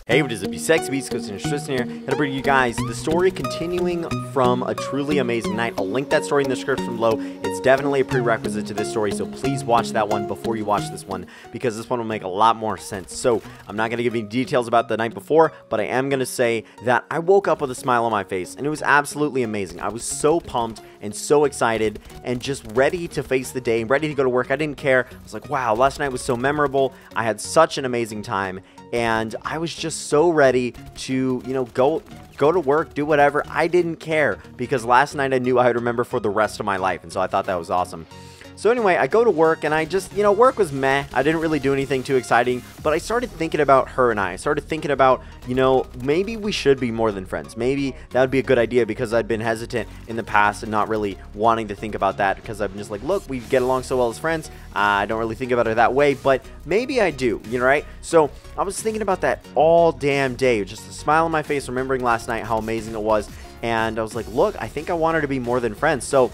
Hey, what is up, you sexy beasts? Tristan here, and I bring you guys the story continuing from A Truly Amazing Night. I'll link that story in the description below. It's definitely a prerequisite to this story, so please watch that one before you watch this one, because this one will make a lot more sense. So, I'm not going to give you details about the night before, but I am going to say that I woke up with a smile on my face, and it was absolutely amazing. I was so pumped and so excited and just ready to face the day, ready to go to work. I didn't care. I was like, wow, last night was so memorable. I had such an amazing time. And I was just so ready to, go to work, do whatever. I didn't care because last night I knew I would remember for the rest of my life. And so I thought that was awesome. So anyway, I go to work and I just, work was meh. I didn't really do anything too exciting, but I started thinking about her and I started thinking about, maybe we should be more than friends. Maybe that would be a good idea because I'd been hesitant in the past and not really wanting to think about that because I'm just like, look, we get along so well as friends. I don't really think about it that way, but maybe I do, right? So I was thinking about that all damn day, just a smile on my face, remembering last night how amazing it was. And I was like, look, I think I want her to be more than friends. So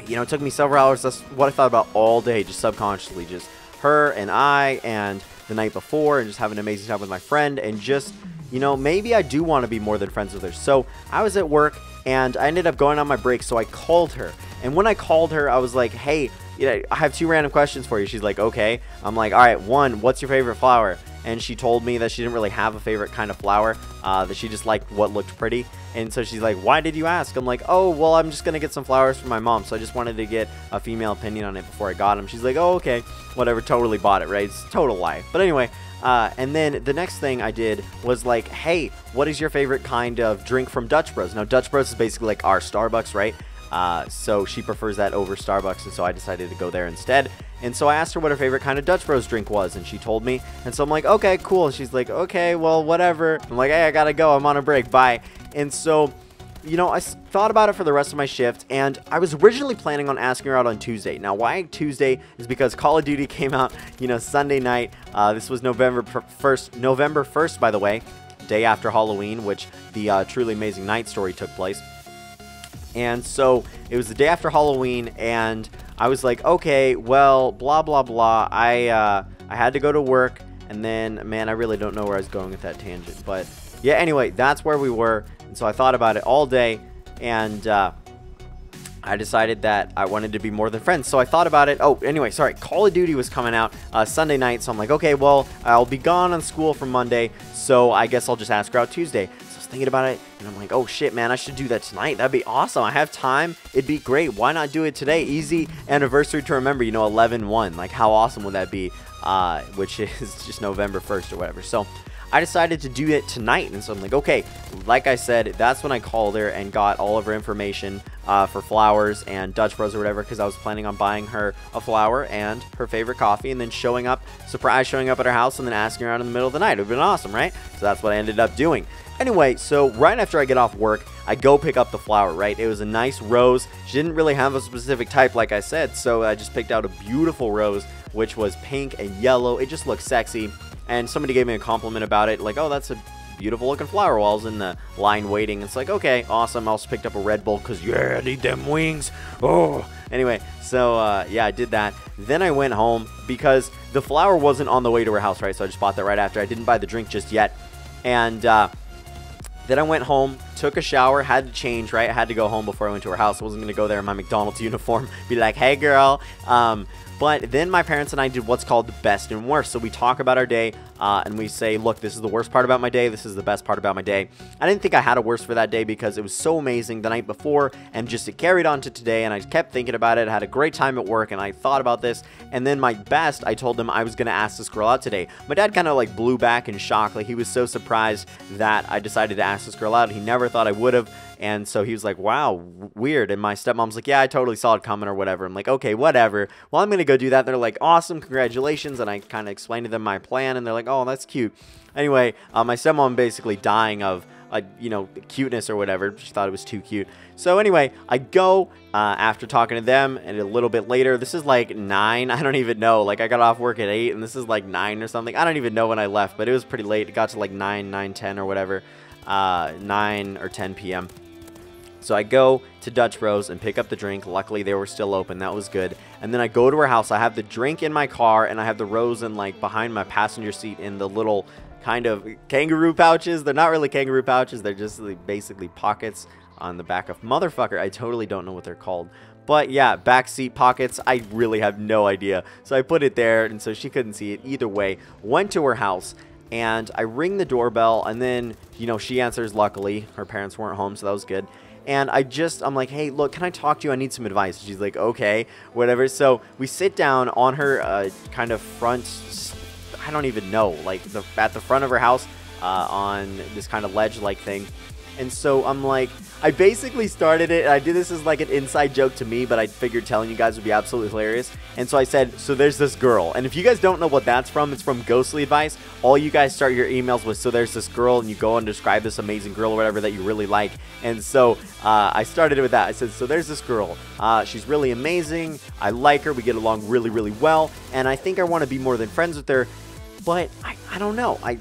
it took me several hours. That's what I thought about all day, just subconsciously. Just her and I and the night before and just having an amazing time with my friend. And just, maybe I do want to be more than friends with her. So I was at work and I ended up going on my break. So I called her. And when I called her, I was like, hey, I have two random questions for you. She's like, okay. I'm like, all right, one, what's your favorite flower? And she told me that she didn't really have a favorite kind of flower, that she just liked what looked pretty. And so she's like, why did you ask? I'm like, oh, well, I'm just going to get some flowers for my mom. So I just wanted to get a female opinion on it before I got them. She's like, oh, okay, whatever, totally bought it, right? It's a total lie. But anyway, and then the next thing I did was like, hey, what is your favorite kind of drink from Dutch Bros? Now, Dutch Bros is basically like our Starbucks, right? So she prefers that over Starbucks, and so I decided to go there instead. And so I asked her what her favorite kind of Dutch Bros drink was, and she told me. And so I'm like, okay, cool. And she's like, okay, well, whatever. I'm like, hey, I gotta go. I'm on a break. Bye. And so, I thought about it for the rest of my shift, and I was originally planning on asking her out on Tuesday. Now, why Tuesday is because Call of Duty came out, Sunday night. This was November 1st, by the way, day after Halloween, which the Truly Amazing Night story took place. And so it was the day after Halloween, and I was like, okay, well, blah, blah, blah. I had to go to work, and then, man, I really don't know where I was going with that tangent. But, yeah, anyway, that's where we were. And so I thought about it all day, and I decided that I wanted to be more than friends. So I thought about it. Oh, anyway, sorry. Call of Duty was coming out Sunday night, so I'm like, okay, well, I'll be gone on school from Monday, so I guess I'll just ask her out Tuesday. Thinking about it, and I'm like, oh shit, man, I should do that tonight. That'd be awesome. I have time. It'd be great. Why not do it today? Easy anniversary to remember, 11/1. Like, how awesome would that be? Which is just November 1st or whatever. So I decided to do it tonight, and so I'm like, okay, like I said, that's when I called her and got all of her information for flowers and Dutch Bros or whatever, because I was planning on buying her a flower and her favorite coffee, and then showing up at her house and then asking her out in the middle of the night. It would have been awesome, right? So that's what I ended up doing. Anyway, so right after I get off work, I go pick up the flower, right? It was a nice rose. She didn't really have a specific type, like I said, so I just picked out a beautiful rose, which was pink and yellow. It just looked sexy, and somebody gave me a compliment about it, like, oh, that's a beautiful looking flower, while I was in the line waiting. It's like, okay, awesome. I also picked up a Red Bull because, yeah, I need them wings. Oh, anyway, so yeah, I did that. Then I went home because the flower wasn't on the way to her house, right? So I just bought that right after. I didn't buy the drink just yet, and then I went home, took a shower, had to change, right? I had to go home before I went to her house. I wasn't going to go there in my McDonald's uniform, be like, hey, girl. But then my parents and I did what's called the best and worst. So we talk about our day, and we say, look, this is the worst part about my day. This is the best part about my day. I didn't think I had a worst for that day because it was so amazing the night before, and just it carried on to today, and I kept thinking about it. I had a great time at work, and I thought about this. And then my best, I told them I was going to ask this girl out today. My dad kind of like blew back in shock. Like, he was so surprised that I decided to ask this girl out. He never thought I would have. And so he was like, wow, weird. And my stepmom's like, yeah, I totally saw it coming or whatever. I'm like, okay, whatever. Well, I'm going to go do that. They're like, awesome, congratulations. And I kind of explained to them my plan, and they're like, oh, that's cute. Anyway, my stepmom basically dying of, cuteness or whatever. She thought it was too cute. So anyway, I go after talking to them, and a little bit later, this is like 9. I don't even know. Like, I got off work at 8, and this is like 9 or something. I don't even know when I left, but it was pretty late. It got to like 9:10 or whatever, 9 or 10 p.m. So I go to Dutch Bros and pick up the drink. Luckily, they were still open. That was good. And then I go to her house. I have the drink in my car, and I have the rose in, like, behind my passenger seat in the little kind of kangaroo pouches. They're not really kangaroo pouches. They're just like basically pockets on the back of motherfucker. I totally don't know what they're called. But yeah, backseat pockets, I really have no idea. So I put it there, and so she couldn't see it. Either way, went to her house, and I ring the doorbell, and then, you know, she answers. Luckily, her parents weren't home, so that was good. And I'm like, hey, look, can I talk to you? I need some advice. She's like, okay, whatever. So we sit down on her kind of front, I don't even know, like at the front of her house on this kind of ledge-like thing. And so I'm like, I basically started it, and I did this as like an inside joke to me, but I figured telling you guys would be absolutely hilarious. And so I said, so there's this girl. And if you guys don't know what that's from, it's from Ghostly Advice. All you guys start your emails with, so there's this girl, and you go and describe this amazing girl or whatever that you really like. And so I started it with that. I said, so there's this girl. She's really amazing. I like her. We get along really, really well. And I think I want to be more than friends with her. But I don't know. I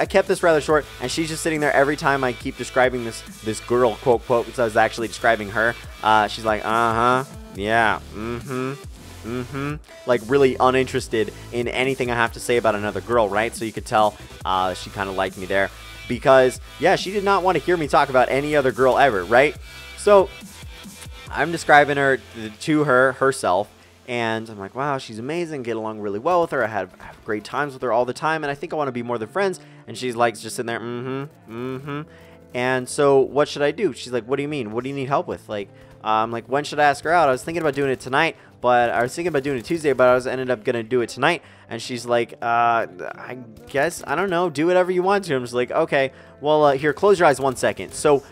kept this rather short, and she's just sitting there every time I keep describing this girl, quote, quote, because I was actually describing her. She's like, yeah, like really uninterested in anything I have to say about another girl, right? So you could tell she kind of liked me there because, yeah, she did not want to hear me talk about any other girl ever, right? So I'm describing her to herself. And I'm like, wow, she's amazing. Get along really well with her. I have great times with her all the time. And I think I want to be more than friends. And she's like, just sitting there, And so what should I do? She's like, what do you mean? What do you need help with? Like, I'm like, when should I ask her out? I was thinking about doing it tonight, but I was thinking about doing it Tuesday, but I ended up going to do it tonight. And she's like, I guess, I don't know. Do whatever you want to. I'm just like, okay, well, here, close your eyes 1 second. So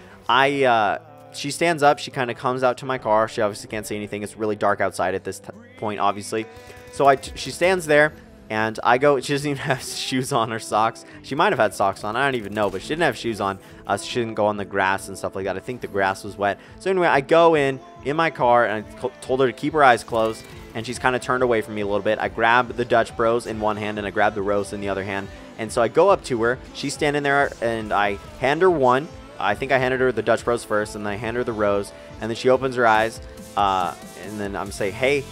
she stands up. She kind of comes out to my car. She obviously can't see anything. It's really dark outside at this point, obviously. So she stands there, and I go. She doesn't even have shoes on or socks. She might have had socks on. I don't even know, but she didn't have shoes on. She didn't go on the grass and stuff like that. I think the grass was wet. So anyway, I go in my car, and I told her to keep her eyes closed, and she's kind of turned away from me a little bit. I grab the Dutch Bros in one hand, and I grab the rose in the other hand. And so I go up to her. She's standing there, and I hand her one. I think I handed her the Dutch Bros first, and then I hand her the rose, and then she opens her eyes, and then I'm saying, hey,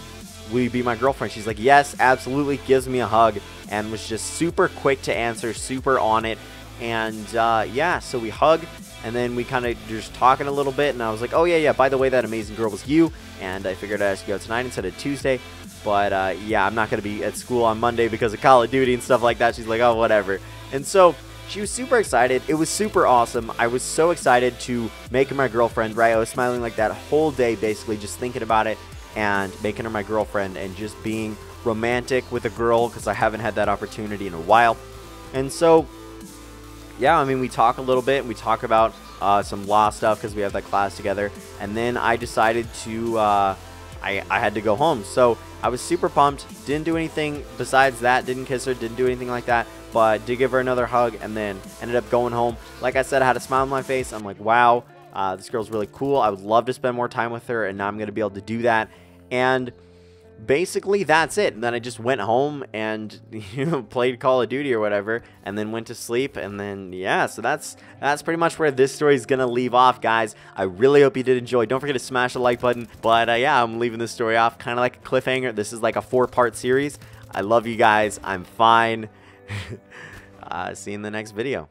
will you be my girlfriend? She's like, yes, absolutely, gives me a hug, and was just super quick to answer, super on it, and yeah, so we hug, and then we kind of just talking a little bit, and I was like, oh yeah, by the way, that amazing girl was you, and I figured I'd ask you out tonight instead of Tuesday, but yeah, I'm not going to be at school on Monday because of Call of Duty and stuff like that. She's like, oh, whatever, and so she was super excited. It was super awesome. I was so excited to make her my girlfriend, right? I was smiling like that whole day, basically, just thinking about it and making her my girlfriend and just being romantic with a girl because I haven't had that opportunity in a while. And so, yeah, I mean, we talk a little bit. And we talk about some law stuff because we have that class together. And then I decided to, I had to go home. So I was super pumped. Didn't do anything besides that. Didn't kiss her. Didn't do anything like that. But did give her another hug and then ended up going home. Like I said, I had a smile on my face. I'm like, wow, this girl's really cool. I would love to spend more time with her, and now I'm going to be able to do that. And basically, that's it. And then I just went home and, you know, played Call of Duty or whatever, and then went to sleep. And then, yeah, so that's pretty much where this story is going to leave off, guys. I really hope you did enjoy. Don't forget to smash the like button. But, yeah, I'm leaving this story off kind of like a cliffhanger. This is like a 4-part series. I love you guys. I'm fine. See you in the next video.